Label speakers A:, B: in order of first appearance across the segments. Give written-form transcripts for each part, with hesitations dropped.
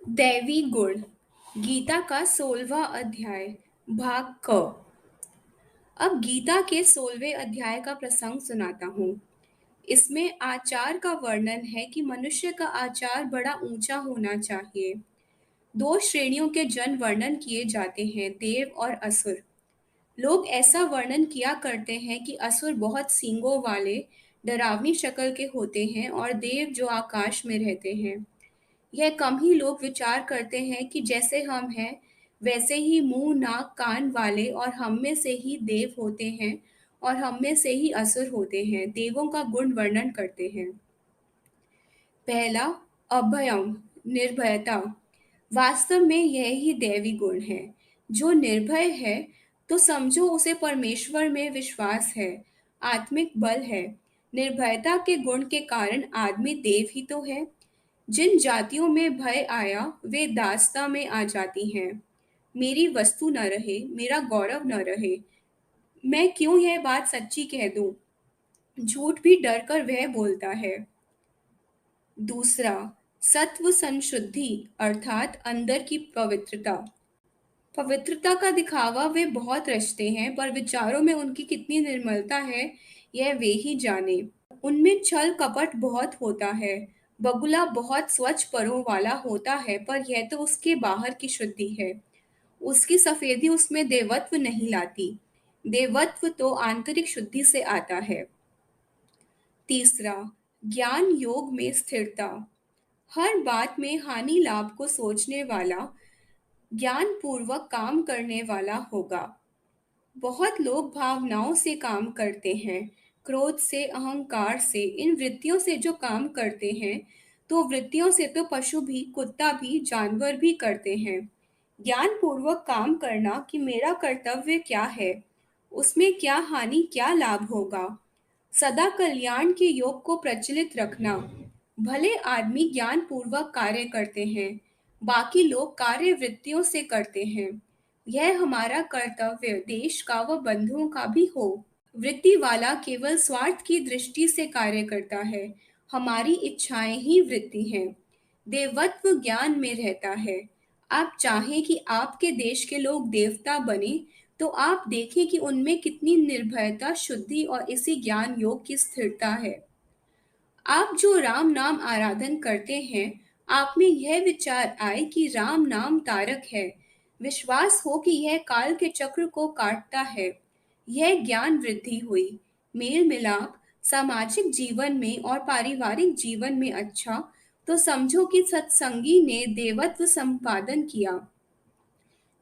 A: दैवी गुण। गीता का 16वां अध्याय। भाग क। अब गीता के 16वें अध्याय का प्रसंग सुनाता हूँ। इसमें आचार का वर्णन है कि मनुष्य का आचार बड़ा ऊंचा होना चाहिए। दो श्रेणियों के जन वर्णन किए जाते हैं, देव और असुर। लोग ऐसा वर्णन किया करते हैं कि असुर बहुत सींगों वाले डरावनी शक्ल के होते हैं और देव जो आकाश में रहते हैं। यह कम ही लोग विचार करते हैं कि जैसे हम हैं वैसे ही मुंह नाक कान वाले और हम में से ही देव होते हैं और हम में से ही असुर होते हैं। देवों का गुण वर्णन करते हैं। पहला, अभयम, निर्भयता। वास्तव में यह ही दैवी गुण है। जो निर्भय है तो समझो उसे परमेश्वर में विश्वास है, आत्मिक बल है। निर्भयता के गुण के कारण आदमी देव ही तो है। जिन जातियों में भय आया वे दासता में आ जाती हैं। मेरी वस्तु न रहे, मेरा गौरव न रहे। मैं क्यों यह बात सच्ची कह दूं? झूठ भी डर कर वह बोलता है। दूसरा, सत्व संशुद्धि अर्थात अंदर की पवित्रता। पवित्रता का दिखावा वे बहुत रचते हैं, पर विचारों में उनकी कितनी निर्मलता है यह वे ही जाने। उनमें छल कपट बहुत होता है। बगुला बहुत स्वच्छ परों वाला होता है, पर यह तो उसके बाहर की शुद्धि है। उसकी सफेदी उसमें देवत्व नहीं लाती। देवत्व तो आंतरिक शुद्धि से आता है। तीसरा, ज्ञान योग में स्थिरता। हर बात में हानि लाभ को सोचने वाला, ज्ञान पूर्वक काम करने वाला होगा। बहुत लोग भावनाओं से काम करते हैं, क्रोध से, अहंकार से, इन वृत्तियों से जो काम करते हैं, तो वृत्तियों से तो पशु भी, कुत्ता भी, जानवर भी करते हैं। ज्ञान पूर्वक काम करना कि मेरा कर्तव्य क्या है, उसमें क्या हानि क्या लाभ होगा, सदा कल्याण के योग को प्रचलित रखना। भले आदमी ज्ञान पूर्वक कार्य करते हैं, बाकी लोग कार्य वृत्तियों से करते हैं। यह हमारा कर्तव्य देश का व बंधुओं का भी हो। वृत्ति वाला केवल स्वार्थ की दृष्टि से कार्य करता है। हमारी इच्छाएं ही वृत्ति हैं। देवत्व ज्ञान में रहता है। आप चाहें कि आपके देश के लोग देवता बने, तो आप देखें कि उनमें कितनी निर्भयता, शुद्धि और इसी ज्ञान योग की स्थिरता है। आप जो राम नाम आराधन करते हैं, आप में यह विचार आए कि राम नाम तारक है, विश्वास हो कि यह काल के चक्र को काटता है। यह ज्ञान वृद्धि हुई। मेल मिलाप सामाजिक जीवन में और पारिवारिक जीवन में अच्छा, तो समझो कि सत्संगी ने देवत्व संपादन किया।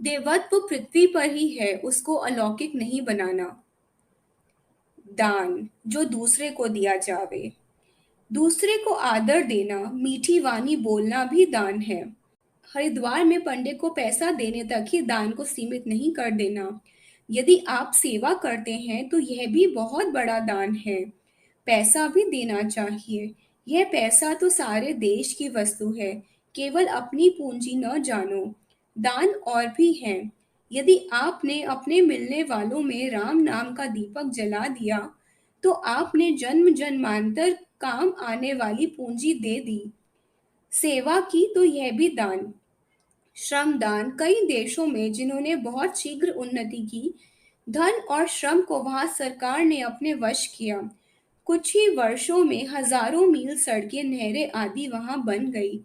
A: देवत्व पृथ्वी पर ही है, उसको अलौकिक नहीं बनाना। दान, जो दूसरे को दिया जावे। दूसरे को आदर देना, मीठी वाणी बोलना भी दान है। हरिद्वार में पंडित को पैसा देने तक ही दान को सीमित नहीं कर देना। यदि आप सेवा करते हैं तो यह भी बहुत बड़ा दान है। पैसा भी देना चाहिए। यह पैसा तो सारे देश की वस्तु है। केवल अपनी पूंजी न जानो। दान और भी हैं। यदि आपने अपने मिलने वालों में राम नाम का दीपक जला दिया, तो आपने जन्म जन्मांतर काम आने वाली पूंजी दे दी। सेवा की तो यह भी दान। श्रमदान, कई देशों में जिन्होंने बहुत शीघ्र उन्नति की, धन और श्रम को वहां सरकार ने अपने वश किया। कुछ ही वर्षों में हजारों मील सड़कें, नहरें आदि वहां बन गई।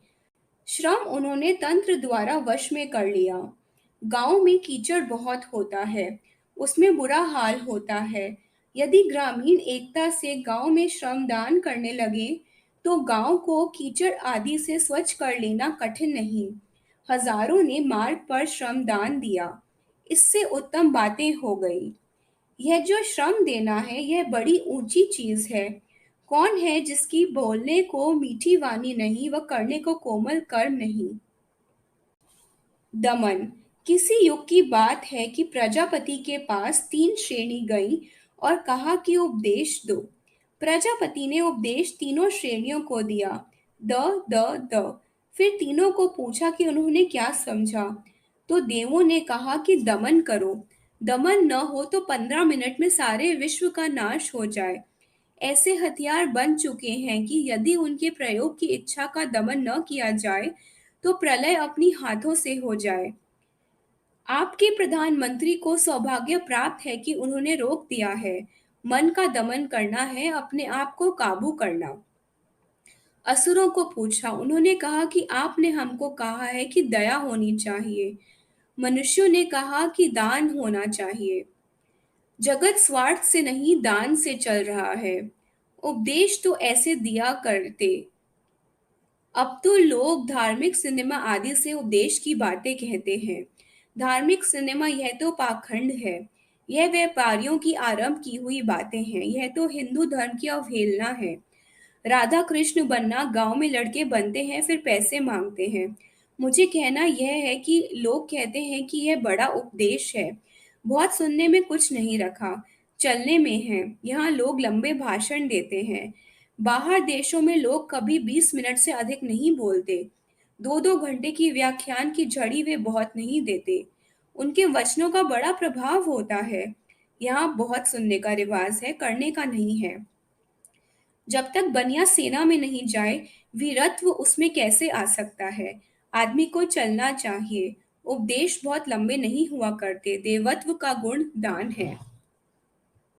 A: श्रम उन्होंने तंत्र द्वारा वश में कर लिया। गांव में कीचड़ बहुत होता है, उसमें बुरा हाल होता है। यदि ग्रामीण एकता से गांव में श्रमदान करने लगे, तो गांव को कीचड़ आदि से स्वच्छ कर लेना कठिन नहीं। हजारों ने मार्ग पर श्रमदान दिया। इससे उत्तम बातें हो गई। यह जो श्रम देना है यह बड़ी ऊंची चीज है। कौन है जिसकी बोलने को मीठी वाणी नहीं व करने को कोमल कर्म नहीं। दमन, किसी युग की बात है कि प्रजापति के पास तीन श्रेणी गई और कहा कि उपदेश दो। प्रजापति ने उपदेश तीनों श्रेणियों को दिया, द द द। फिर तीनों को पूछा कि उन्होंने क्या समझा, तो देवों ने कहा कि दमन करो। दमन न हो तो 15 मिनट में सारे विश्व का नाश हो जाए। ऐसे हथियार बन चुके हैं कि यदि उनके प्रयोग की इच्छा का दमन न किया जाए तो प्रलय अपनी हाथों से हो जाए। आपके प्रधानमंत्री को सौभाग्य प्राप्त है कि उन्होंने रोक दिया है। मन का दमन करना है, अपने आप को काबू करना। असुरों को पूछा, उन्होंने कहा कि आपने हमको कहा है कि दया होनी चाहिए। मनुष्यों ने कहा कि दान होना चाहिए। जगत स्वार्थ से नहीं, दान से चल रहा है। उपदेश तो ऐसे दिया करते। अब तो लोग धार्मिक सिनेमा आदि से उपदेश की बातें कहते हैं। धार्मिक सिनेमा यह तो पाखंड है। यह व्यापारियों की आरंभ की हुई बातें हैं। यह तो हिंदू धर्म की अवहेलना है। राधा कृष्ण बनना, गांव में लड़के बनते हैं फिर पैसे मांगते हैं। मुझे कहना यह है कि लोग कहते हैं कि यह बड़ा उपदेश है। बहुत सुनने में कुछ नहीं रखा, चलने में है। यहाँ लोग लंबे भाषण देते हैं। बाहर देशों में लोग कभी 20 मिनट से अधिक नहीं बोलते। 2-2 घंटे की व्याख्यान की झड़ी वे बहुत नहीं देते। उनके वचनों का बड़ा प्रभाव होता है। यहाँ बहुत सुनने का रिवाज है, करने का नहीं है। जब तक बनिया सेना में नहीं जाए, वीरत्व उसमें कैसे आ सकता है? आदमी को चलना चाहिए। उपदेश बहुत लंबे नहीं हुआ करते। देवत्व का गुण दान है।